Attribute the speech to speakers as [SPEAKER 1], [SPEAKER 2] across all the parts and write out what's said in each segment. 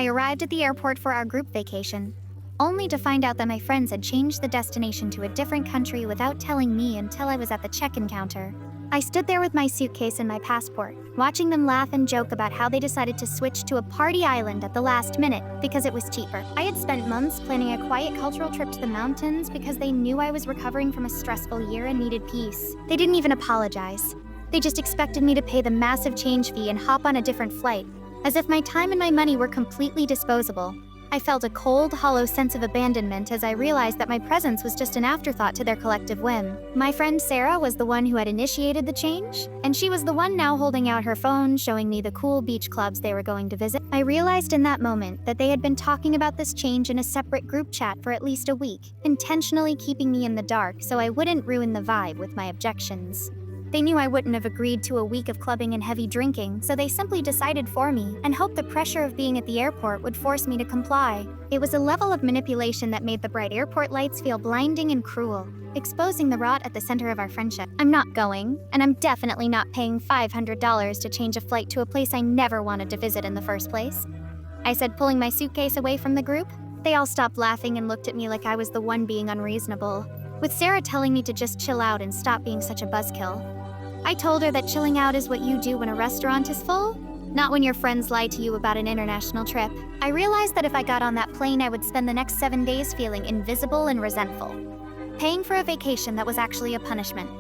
[SPEAKER 1] I arrived at the airport for our group vacation, only to find out that my friends had changed the destination to a different country without telling me until I was at the check-in counter. I stood there with my suitcase and my passport, watching them laugh and joke about how they decided to switch to a party island at the last minute because it was cheaper. I had spent months planning a quiet cultural trip to the mountains because they knew I was recovering from a stressful year and needed peace. They didn't even apologize. They just expected me to pay the massive change fee and hop on a different flight, as if my time and my money were completely disposable. I felt a cold, hollow sense of abandonment as I realized that my presence was just an afterthought to their collective whim. My friend Sarah was the one who had initiated the change, and she was the one now holding out her phone, showing me the cool beach clubs they were going to visit. I realized in that moment that they had been talking about this change in a separate group chat for at least a week, intentionally keeping me in the dark so I wouldn't ruin the vibe with my objections. They knew I wouldn't have agreed to a week of clubbing and heavy drinking, so they simply decided for me and hoped the pressure of being at the airport would force me to comply. It was a level of manipulation that made the bright airport lights feel blinding and cruel, exposing the rot at the center of our friendship. I'm not going, and I'm definitely not paying $500 to change a flight to a place I never wanted to visit in the first place, I said, pulling my suitcase away from the group. They all stopped laughing and looked at me like I was the one being unreasonable, with Sarah telling me to just chill out and stop being such a buzzkill. I told her that chilling out is what you do when a restaurant is full, not when your friends lie to you about an international trip. I realized that if I got on that plane, I would spend the next 7 days feeling invisible and resentful, paying for a vacation that was actually a punishment.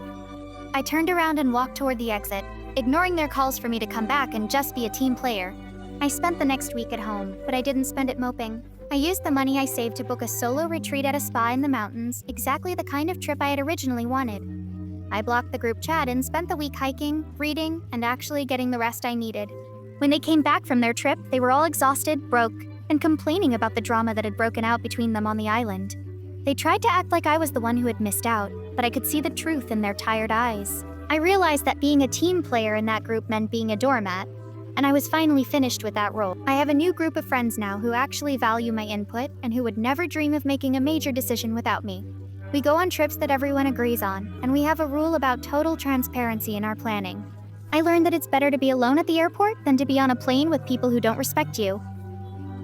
[SPEAKER 1] I turned around and walked toward the exit, ignoring their calls for me to come back and just be a team player. I spent the next week at home, but I didn't spend it moping. I used the money I saved to book a solo retreat at a spa in the mountains, exactly the kind of trip I had originally wanted. I blocked the group chat and spent the week hiking, reading, and actually getting the rest I needed. When they came back from their trip, they were all exhausted, broke, and complaining about the drama that had broken out between them on the island. They tried to act like I was the one who had missed out, but I could see the truth in their tired eyes. I realized that being a team player in that group meant being a doormat, and I was finally finished with that role. I have a new group of friends now who actually value my input and who would never dream of making a major decision without me. We go on trips that everyone agrees on, and we have a rule about total transparency in our planning. I learned that it's better to be alone at the airport than to be on a plane with people who don't respect you.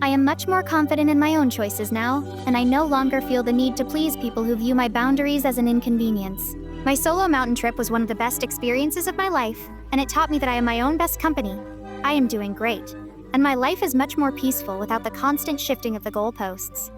[SPEAKER 1] I am much more confident in my own choices now, and I no longer feel the need to please people who view my boundaries as an inconvenience. My solo mountain trip was one of the best experiences of my life, and it taught me that I am my own best company. I am doing great, and my life is much more peaceful without the constant shifting of the goalposts.